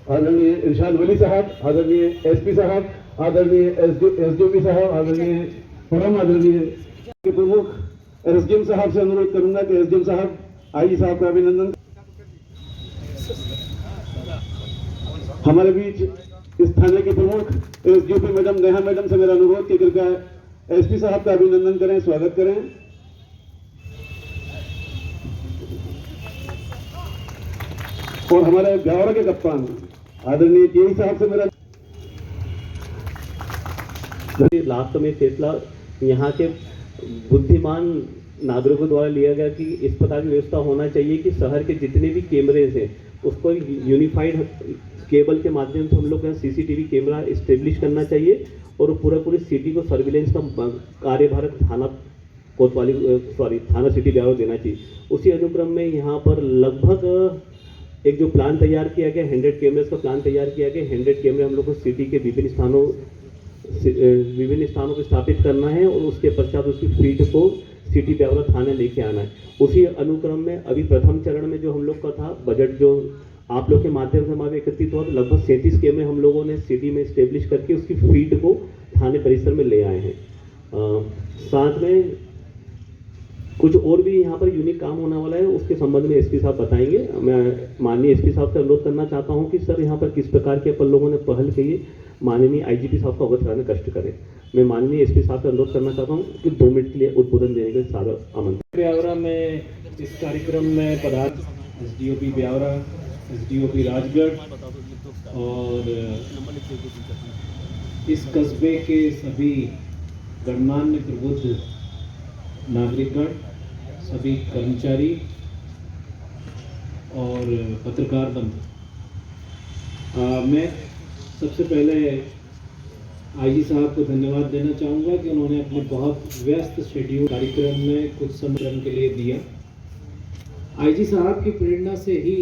आदरणीय इरशाद वली साहब, आदरणीय एसपी साहब, आदरणीय एसडीओपी साहब, आदरणीय परम आदरणीय के प्रमुख एसडीएम साहब से अनुरोध करूंगा कि एसडीएम साहब आईजी साहब का अभिनंदन। हमारे बीच इस थाने के प्रमुख एसडीओपी मैडम नेहा मैडम से मेरा अनुरोध कि कृपया एसपी साहब का अभिनंदन करें, स्वागत करें। और हमारे ब्यावरा के कप्तान आदरणीय टीआई साहब से मेरा लास्ट में फैसला यहाँ के बुद्धिमान नागरिकों द्वारा लिया गया कि इस प्रकार की व्यवस्था होना चाहिए कि शहर के जितने भी कैमरेज हैं उसको यूनिफाइड केबल के माध्यम से हम लोग यहाँ सीसीटीवी कैमरा इस्टेब्लिश करना चाहिए और पूरी सिटी को सर्विलेंस का कार्यभार थाना कोतवाली थाना सिटी ब्यावरा देना चाहिए। उसी अनुक्रम में यहाँ पर लगभग एक जो प्लान तैयार किया गया 100 कैमरेज का प्लान तैयार किया गया। 100 कैमरे हम लोग को सिटी के विभिन्न स्थानों पर स्थापित करना है और उसके पश्चात उसकी फीड को सिटी ब्यावरा थाने लेके आना है। उसी अनुक्रम में अभी प्रथम चरण में जो हम लोग का था बजट जो आप लोग के माध्यम से हमारे एकत्रित हुआ, लगभग 37 कैमरे हम लोगों ने सिटी में स्टेब्लिश करके उसकी फीड को थाने परिसर में ले आए हैं। साथ में कुछ और भी यहाँ पर यूनिक काम होने वाला है, उसके संबंध में एसपी साहब बताएंगे। मैं माननीय एसपी साहब से अनुरोध करना चाहता हूँ कि सर यहाँ पर किस प्रकार के अपन लोगों ने पहल की है, माननीय आईजीपी साहब का अवगत कराने कष्ट करें। मैं माननीय एसपी साहब से अनुरोध करना चाहता हूँ कि 2 मिनट के लिए उद्बोधन देने के सारा आमंत्रण। ब्यावरा में इस कार्यक्रम में पधारे एसडीओपी ब्यावरा, एसडीओपी राजगढ़ और इस कस्बे के सभी गणमान्य प्रबुद्ध नागरिकगण, सभी कर्मचारी और पत्रकार बंधु। मैं सबसे पहले आईजी साहब को धन्यवाद देना चाहूँगा कि उन्होंने अपने बहुत व्यस्त शेड्यूल कार्यक्रम में कुछ समय के लिए दिया। आईजी साहब की प्रेरणा से ही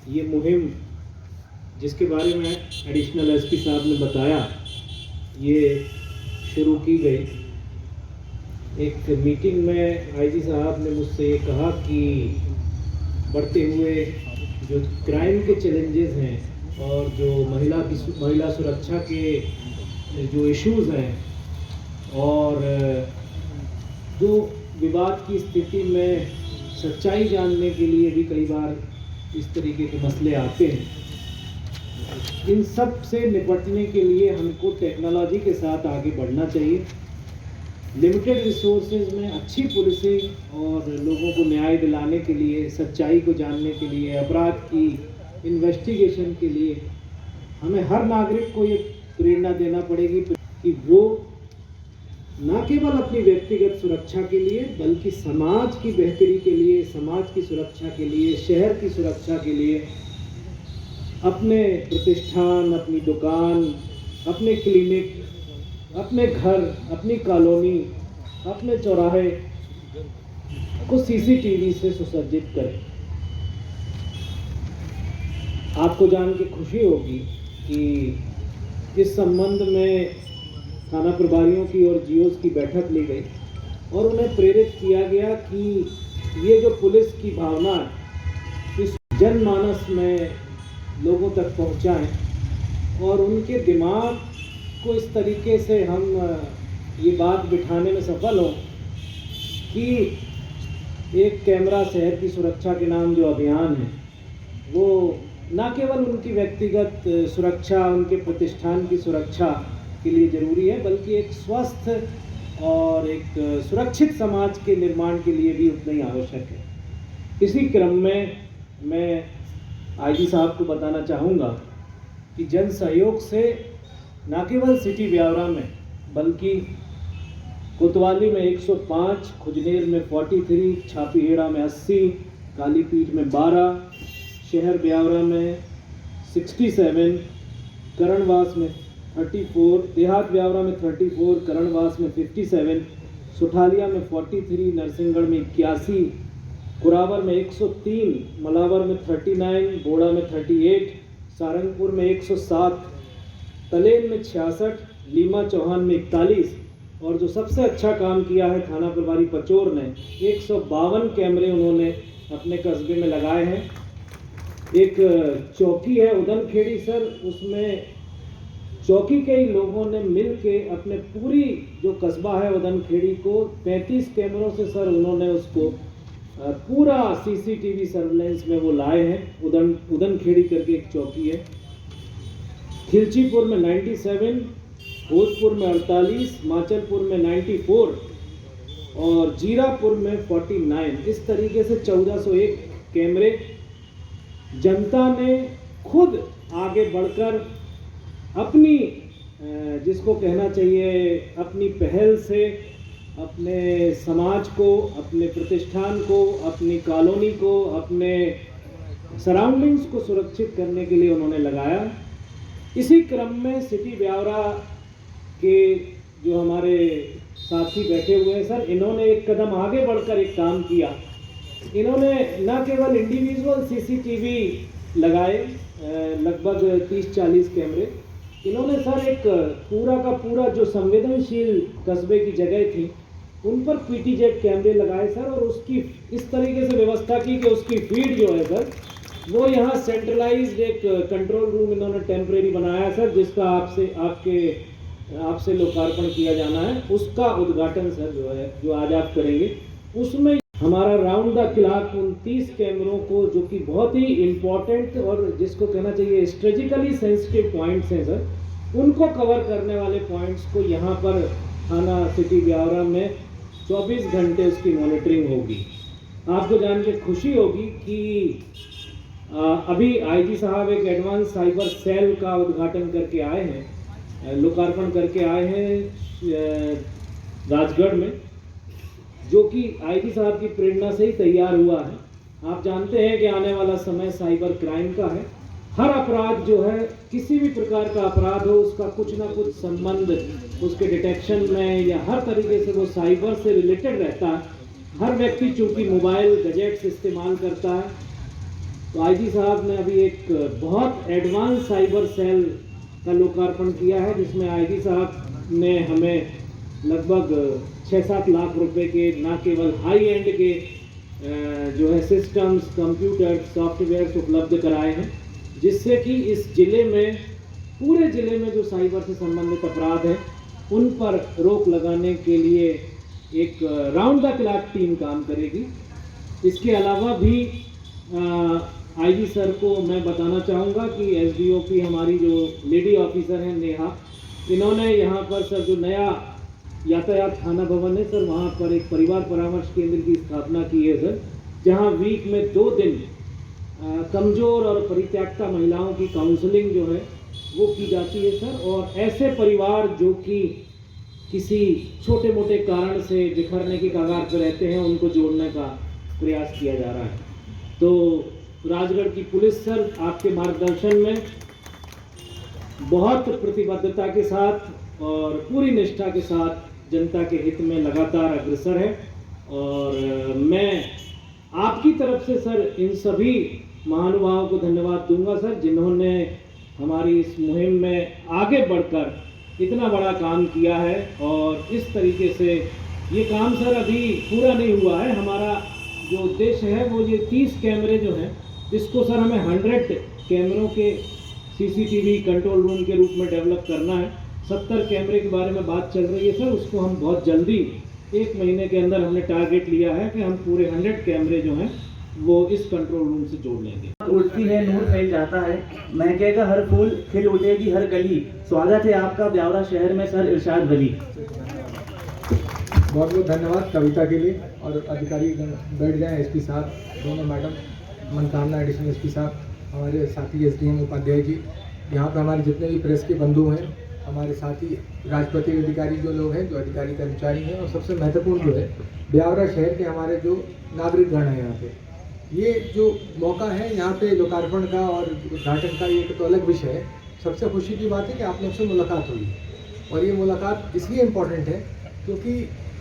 ये मुहिम, जिसके बारे में एडिशनल एसपी साहब ने बताया, ये शुरू की गई। एक मीटिंग में आईजी साहब ने मुझसे ये कहा कि बढ़ते हुए जो क्राइम के चैलेंजेस हैं और जो महिला सुरक्षा के जो इश्यूज़ हैं और जो विवाद की स्थिति में सच्चाई जानने के लिए भी कई बार इस तरीके के मसले आते हैं, इन सब से निपटने के लिए हमको टेक्नोलॉजी के साथ आगे बढ़ना चाहिए। लिमिटेड रिसोर्सेज में अच्छी पुलिसिंग और लोगों को न्याय दिलाने के लिए, सच्चाई को जानने के लिए, अपराध की इन्वेस्टिगेशन के लिए हमें हर नागरिक को ये प्रेरणा देना पड़ेगी कि वो न केवल अपनी व्यक्तिगत सुरक्षा के लिए बल्कि समाज की बेहतरी के लिए, समाज की सुरक्षा के लिए, शहर की सुरक्षा के लिए अपने प्रतिष्ठान, अपनी दुकान, अपने क्लिनिक, अपने घर, अपनी कॉलोनी, अपने चौराहे को सीसीटीवी से सुसज्जित करें। आपको जान के खुशी होगी कि इस संबंध में थाना प्रभारियों की और जीओस की बैठक ली गई और उन्हें प्रेरित किया गया कि ये जो पुलिस की भावना इस जनमानस में लोगों तक पहुंचाएं और उनके दिमाग को इस तरीके से हम ये बात बिठाने में सफल हों कि एक कैमरा शहर की सुरक्षा के नाम जो अभियान है वो न केवल उनकी व्यक्तिगत सुरक्षा, उनके प्रतिष्ठान की सुरक्षा के लिए ज़रूरी है बल्कि एक स्वस्थ और एक सुरक्षित समाज के निर्माण के लिए भी उतना ही आवश्यक है। इसी क्रम में मैं आईजी साहब को बताना चाहूँगा कि जन सहयोग से न केवल सिटी ब्यावरा में बल्कि कोतवाली में 105, खुजनेर में 43, छापीहेड़ा में 80, कालीपीठ में 12, शहर ब्यावरा में 67, करणवास में 34, देहात ब्यावरा में 34, करणवास में 57, सुठालिया में 43, नरसिंहगढ़ में 81, कुरावर में 103, मलावर में 39, बोड़ा में 38, सारंगपुर में 107, तलेन में 66, लीमा चौहान में 41 और जो सबसे अच्छा काम किया है थाना प्रभारी पचोर ने 152 कैमरे उन्होंने अपने कस्बे में लगाए हैं। एक चौकी है उदनखेड़ी सर, उसमें चौकी के ही लोगों ने मिल के अपने पूरी जो कस्बा है उदनखेड़ी को 35 कैमरों से सर उन्होंने उसको पूरा सीसीटीवी सर्विलेंस में वो लाए हैं। उदनखेड़ी करके एक चौकी है। खिलचीपुर में 97, भोजपुर में 48, माचलपुर में 94 और जीरापुर में 49। इस तरीके से 1401 कैमरे जनता ने खुद आगे बढ़कर अपनी जिसको कहना चाहिए अपनी पहल से अपने समाज को, अपने प्रतिष्ठान को, अपनी कॉलोनी को, अपने सराउंडिंग्स को सुरक्षित करने के लिए उन्होंने लगाया। इसी क्रम में सिटी ब्यावरा के जो हमारे साथी बैठे हुए हैं सर, इन्होंने एक कदम आगे बढ़कर एक काम किया। इन्होंने न केवल इंडिविजुअल सीसीटीवी लगाए, लगभग 30-40 कैमरे, इन्होंने सर एक पूरा का पूरा जो संवेदनशील कस्बे की जगह थी उन पर पीटीजेड कैमरे लगाए सर, और उसकी इस तरीके से व्यवस्था की कि उसकी फीड जो है सर वो यहाँ सेंट्रलाइज्ड एक कंट्रोल रूम इन्होंने टेम्परेरी बनाया सर, जिसका आपसे लोकार्पण किया जाना है। उसका उद्घाटन सर जो है जो आज आप करेंगे, उसमें हमारा राउंड द क्लॉक 29 कैमरों को, जो कि बहुत ही इम्पोर्टेंट और जिसको कहना चाहिए स्ट्रेटेजिकली सेंसिटिव पॉइंट्स हैं सर, उनको कवर करने वाले पॉइंट्स को यहाँ पर थाना सिटी ब्यावरा में 24 घंटे उसकी मॉनिटरिंग होगी। आपको जान के खुशी होगी कि अभी आईजी साहब एक एडवांस साइबर सेल का उद्घाटन करके आए हैं, लोकार्पण करके आए हैं राजगढ़ में, जो कि आईजी साहब की प्रेरणा से ही तैयार हुआ है। आप जानते हैं कि आने वाला समय साइबर क्राइम का है। हर अपराध जो है, किसी भी प्रकार का अपराध हो, उसका कुछ ना कुछ संबंध उसके डिटेक्शन में या हर तरीके से वो साइबर से रिलेटेड रहता है। हर व्यक्ति चूंकि मोबाइल गैजेट्स इस्तेमाल करता है, तो आईजी साहब ने अभी एक बहुत एडवांस साइबर सेल का लोकार्पण किया है, जिसमें आईजी साहब ने हमें लगभग 6-7 लाख रुपए के न केवल हाई एंड के जो है सिस्टम्स, कंप्यूटर, सॉफ्टवेयर उपलब्ध कराए हैं, जिससे कि इस जिले में, पूरे जिले में जो साइबर से संबंधित अपराध हैं उन पर रोक लगाने के लिए एक राउंड द क्लॉक टीम काम करेगी। इसके अलावा भी आईजी सर को मैं बताना चाहूँगा कि एसडीओपी हमारी जो लेडी ऑफिसर हैं नेहा, इन्होंने यहाँ पर सर जो नया यातायात थाना भवन है सर, वहाँ पर एक परिवार परामर्श केंद्र की स्थापना की है सर, जहाँ वीक में 2 दिन कमज़ोर और परित्यक्ता महिलाओं की काउंसलिंग जो है वो की जाती है सर। और ऐसे परिवार जो कि किसी छोटे मोटे कारण से बिखरने की कगार पर रहते हैं, उनको जोड़ने का प्रयास किया जा रहा है। तो राजगढ़ की पुलिस सर आपके मार्गदर्शन में बहुत प्रतिबद्धता के साथ और पूरी निष्ठा के साथ जनता के हित में लगातार अग्रसर है, और मैं आपकी तरफ से सर इन सभी महानुभावों को धन्यवाद दूंगा सर, जिन्होंने हमारी इस मुहिम में आगे बढ़कर इतना बड़ा काम किया है। और इस तरीके से ये काम सर अभी पूरा नहीं हुआ है। हमारा जो उद्देश्य है वो ये 30 कैमरे जो हैं, इसको सर हमें 100 कैमरों के सीसीटीवी कंट्रोल रूम के रूप में डेवलप करना है। 70 कैमरे के बारे में बात चल रही है सर, उसको हम बहुत जल्दी 1 महीने के अंदर हमने टारगेट लिया है कि हम पूरे 100 कैमरे जो हैं वो इस कंट्रोल रूम से जोड़ लेंगे। उठती है नूर फैल जाता है, महकेगा हर फूल, खिल उठेगी हर गली। स्वागत है आपका ब्यावरा शहर में सर इरशाद वली। बहुत बहुत धन्यवाद कविता के लिए। और अधिकारी बैठ जाएं, एसपी साहब, दोनों मैडम, मनकामना एडिशनल एसपी साहब, हमारे साथी एसडीएम उपाध्याय जी, यहाँ पे हमारे जितने भी प्रेस के बंधु हैं, हमारे साथी राजपत्रित अधिकारी जो लोग हैं, जो अधिकारी कर्मचारी हैं, और सबसे महत्वपूर्ण जो है ब्यावरा शहर के हमारे जो नागरिकगण हैं यहाँ पे, ये जो मौका है यहाँ पे लोकार्पण का और उद्घाटन का, ये एक तो अलग विषय है। सबसे खुशी की बात है कि आप लोग से मुलाकात हुई, और ये मुलाकात इसलिए इम्पोर्टेंट है क्योंकि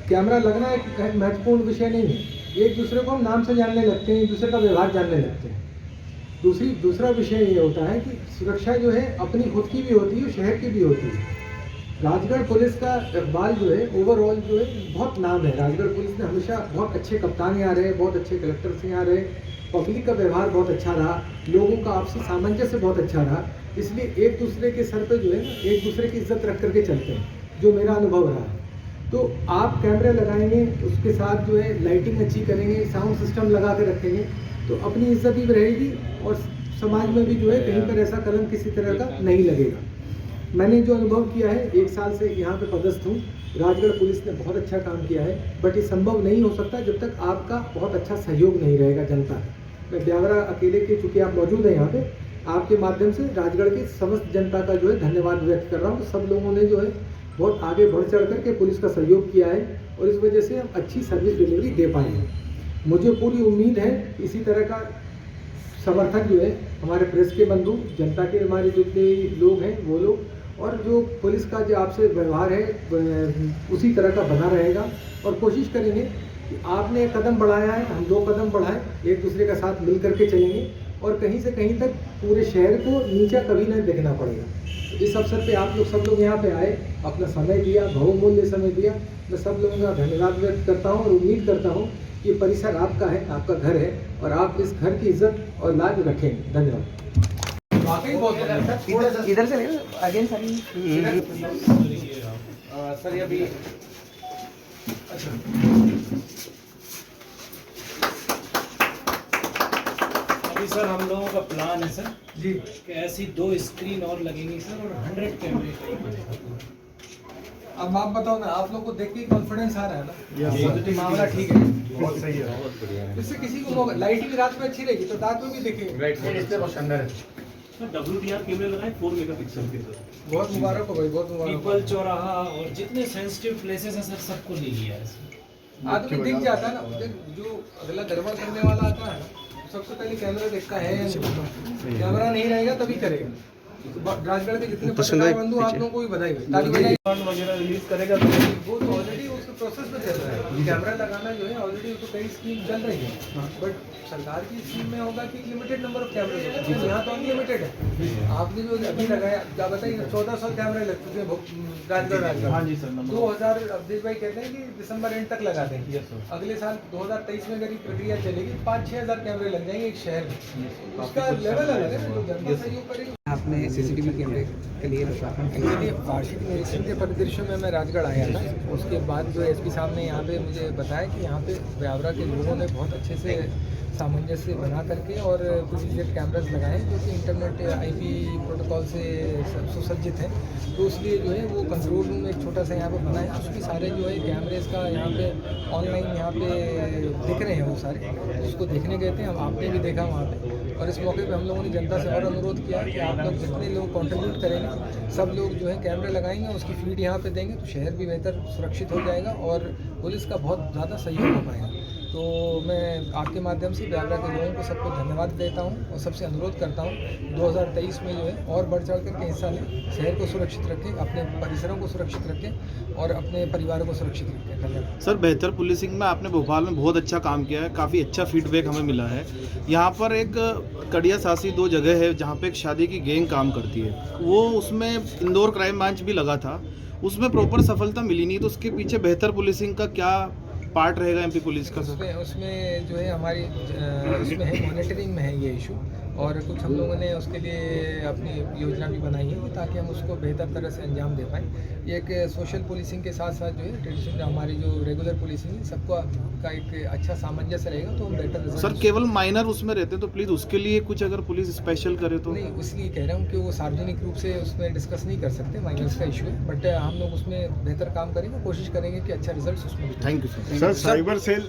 कैमरा लगना एक महत्वपूर्ण विषय नहीं है। एक दूसरे को हम नाम से जानने लगते हैं, एक दूसरे का व्यवहार जानने लगते हैं। दूसरा विषय ये होता है कि सुरक्षा जो है अपनी खुद की भी होती है, शहर की भी होती है। राजगढ़ पुलिस का इकबाल जो है, ओवरऑल जो है बहुत नाम है। राजगढ़ पुलिस ने हमेशा बहुत अच्छे कप्तान यहाँ रहे, बहुत अच्छे कलेक्टर्स यहाँ रहे, पब्लिक का व्यवहार बहुत अच्छा रहा, लोगों का आपसी सामंजस्य बहुत अच्छा रहा। इसलिए एक दूसरे के सर पे जो है ना एक दूसरे की इज्जत रख करके चलते हैं, जो मेरा अनुभव रहा है। तो आप कैमरे लगाएंगे, उसके साथ जो है लाइटिंग अच्छी करेंगे, साउंड सिस्टम लगा के रखेंगे, तो अपनी इज्जत भी रहेगी और समाज में भी जो है कहीं पर ऐसा कलंक किसी तरह का नहीं लगेगा। मैंने जो अनुभव किया है, 1 साल से यहाँ पे पदस्थ हूँ, राजगढ़ पुलिस ने बहुत अच्छा काम किया है, बट ये संभव नहीं हो सकता जब तक आपका बहुत अच्छा सहयोग नहीं रहेगा जनता का। मैं ब्यावरा अकेले के, चूँकि आप मौजूद हैं यहाँ पे, आपके माध्यम से राजगढ़ की समस्त जनता का जो है धन्यवाद व्यक्त कर रहा हूँ। सब लोगों ने जो है बहुत आगे बढ़ चढ़ करके पुलिस का सहयोग किया है और इस वजह से हम अच्छी सर्विस डिलीवरी दे पाए हैं। मुझे पूरी उम्मीद है इसी तरह का समर्थन जो है हमारे प्रेस के बंधु, जनता के हमारे जितने लोग हैं वो लोग, और जो पुलिस का जो आपसे व्यवहार है उसी तरह का बना रहेगा। और कोशिश करेंगे कि आपने एक कदम बढ़ाया है, हम 2 कदम बढ़ाएं, एक दूसरे का साथ मिल करके चलेंगे और कहीं से कहीं तक पूरे शहर को नीचा कभी नहीं देखना पड़ेगा। इस अवसर पे आप लोग सब लोग यहाँ पे आए, अपना समय दिया, बहुमूल्य समय दिया, मैं सब लोगों का धन्यवाद व्यक्त करता हूँ और उम्मीद करता हूँ कि परिसर आपका है, आपका घर है और आप इस घर की इज्जत और लाज रखेंगे। धन्यवाद। वाकई बहुत इधर से अगेन सर सर अभी अच्छा अभी सर हम लोगों का प्लान है सर जी, कि ऐसी 2 स्क्रीन और लगेंगी सर और 100 कैमरे। अब आप बताओ ना, आप लोग को देख के कॉन्फिडेंस आ रहा है ना, मामला ठीक है, बहुत सही है, बहुत बढ़िया है। इससे किसी को लाइटिंग रात में अच्छी रहेगी तो रात में भी देखेंगे। राइट सर, इससे बहुत शानदार है सर। WDR कैमरे लगाए 4 मेगापिक्सल के सर। बहुत मुबारक हो भाई, बहुत मुबारक। पीपल चौराहा और जितने सेंसिटिव प्लेसेस हैं सर सबको ले लिया है सर। आदमी दिख जाता है ना, जो अगला गड़बड़ करने वाला आता है ना, सबसे पहले कैमरा देखता है या नहीं। कैमरा नहीं रहेगा तभी करेगा। राजगढ़ के जितने पत्रकार बंधु आप लोगों को भी बधाई वगैरह रिलीज करेगा तो वो तो ऑलरेडी उसके प्रोसेस में चल रहा है। कैमरा लगाना जो है ऑलरेडी उसको कई स्कीम चल रही है, बट सरकार की स्कीम में होगा कि लिमिटेड नंबर ऑफ कैमरे होगा, यहाँ तो अनलिमिटेड है। आपने जो अभी लगाया, क्या बताइए, 1400 कैमरे लग चुके हैं राजगढ़। हाँ जी सर, 2000 अवधेश भाई कहते हैं कि दिसंबर एंड तक लगा देंगे। अगले साल 2023 में अगर ये प्रक्रिया चलेगी 5-6 हज़ार कैमरे लग जाएंगे एक शहर में। उसका लेवल अलग है, जो जनता सहयोग करेगी। आपने सीसीटीवी कैमरे के लिए एक्चुअली वार्षिक निरीक्षण के परिदृश्य में मैं राजगढ़ आया था। उसके बाद जो एसपी साहब ने यहाँ पे मुझे बताया कि यहाँ पे ब्यावरा के लोगों ने बहुत अच्छे से सामंजस्य बना करके और कुछ कैमरास लगाए जो कि इंटरनेट IP प्रोटोकॉल से सुसज्जित हैं। तो इसलिए जो है वो कंट्रोल रूम एक छोटा सा यहाँ पे बना है, उसके सारे जो है कैमरेज का यहाँ पे ऑनलाइन यहाँ पे दिख रहे हैं वो सारे। तो उसको देखने गए थे हम, आपने भी देखा वहाँ पे। और इस मौके पे हम लोगों ने जनता से और अनुरोध किया कि आप लोग जितने लोग कंट्रीब्यूट करेंगे, सब लोग जो है कैमरे लगाएंगे, उसकी फीड यहाँ पे देंगे तो शहर भी बेहतर सुरक्षित हो जाएगा और पुलिस का बहुत ज़्यादा सहयोग हो पाएगा। तो मैं आपके माध्यम से ब्यावरा के लोगों को सबको धन्यवाद देता हूँ और सबसे अनुरोध करता हूँ 2023 में जो है और बढ़ चढ़ करके हिस्सा लें, शहर को सुरक्षित रखें, अपने परिसरों को सुरक्षित रखें और अपने परिवारों को सुरक्षित रखें। धन्यवाद सर। बेहतर पुलिसिंग में आपने भोपाल में बहुत अच्छा काम किया है, काफ़ी अच्छा फीडबैक हमें मिला है। यहाँ पर एक कड़िया सासी 2 जगह है जहाँ पे एक शादी की गैंग काम करती है, वो उसमें इंदौर क्राइम ब्रांच भी लगा था, उसमें प्रॉपर सफलता मिली नहीं। तो उसके पीछे बेहतर पुलिसिंग का क्या पार्ट रहेगा MP पुलिस का सर? उसमें जो है हमारी उसमें है, मॉनिटरिंग में है ये इशू, और कुछ हम लोगों ने उसके लिए अपनी योजना भी बनाई है ताकि हम उसको बेहतर तरह से अंजाम दे पाएँ। ये एक सोशल पुलिसिंग के साथ साथ जो है ट्रेडिशनल हमारी जो रेगुलर पुलिसिंग है सबका का एक अच्छा सामंजस्य रहेगा तो हम बेहतर रिजल्ट। सर केवल माइनर उसमें रहते हैं तो प्लीज़ उसके लिए कुछ अगर पुलिस स्पेशल करे तो। नहीं, इसलिए कह रहा हूँ कि वो सार्वजनिक रूप से उसमें डिस्कस नहीं कर सकते, माइनर्स का इशू है, बट हम लोग उसमें बेहतर काम करेंगे, कोशिश करेंगे कि अच्छा रिजल्ट उसमें। Thank you sir. Sir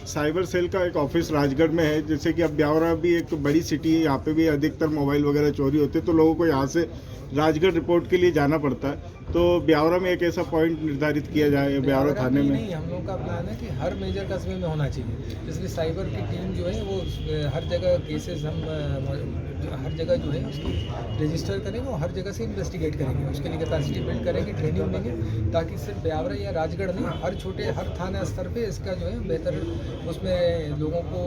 cyber cell का एक ऑफिस राजगढ़ में है, जैसे कि अब ब्यावरा भी एक बड़ी सिटी है, यहाँ पे भी अधिकतर मोबाइल वगैरह चोरी होते हैं तो लोगों को यहाँ से राजगढ़ रिपोर्ट के लिए जाना पड़ता है। तो ब्यावरा में एक ऐसा पॉइंट निर्धारित किया जाए ब्यावरा थाने में। नहीं, हम लोग का प्लान है कि हर मेजर कस्बे में होना चाहिए, इसलिए साइबर की टीम जो है वो हर जगह केसेस हम हर जगह जो है उसकी रजिस्टर करेंगे और हर जगह से इन्वेस्टिगेट करेंगे, उसके लिए कैपेसिटी बिल्ड करेंगे, ट्रेनिंग देंगे ताकि सिर्फ ब्यावरा या राजगढ़ नहीं, हर थाना स्तर पे इसका जो है बेहतर उसमें लोगों को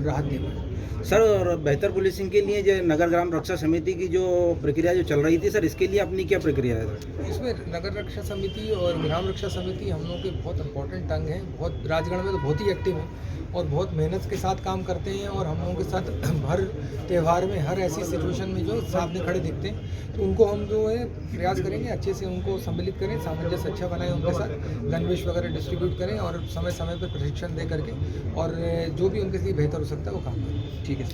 राहत दे पाए। सर और बेहतर पुलिसिंग के लिए जो नगर ग्राम रक्षा समिति की जो प्रक्रिया जो चल रही थी सर, इसके लिए अपनी क्या प्रक्रिया है सर? इसमें नगर रक्षा समिति और ग्राम रक्षा समिति हम लोग के बहुत इंपॉर्टेंट अंग हैं। बहुत राजगढ़ में तो बहुत ही एक्टिव हैं और बहुत मेहनत के साथ काम करते हैं और हम लोगों के साथ हर त्यौहार में, हर ऐसी सिचुएशन में जो सामने खड़े दिखते हैं, तो उनको हम जो है प्रयास करेंगे अच्छे से उनको सम्मिलित करें, सामंजस्य अच्छा बनाएं उनके साथ, गणवेश वगैरह डिस्ट्रीब्यूट करें और समय समय पर प्रशिक्षण दे करके और जो भी उनके लिए बेहतर हो सकता है वो काम करें। ठीक है।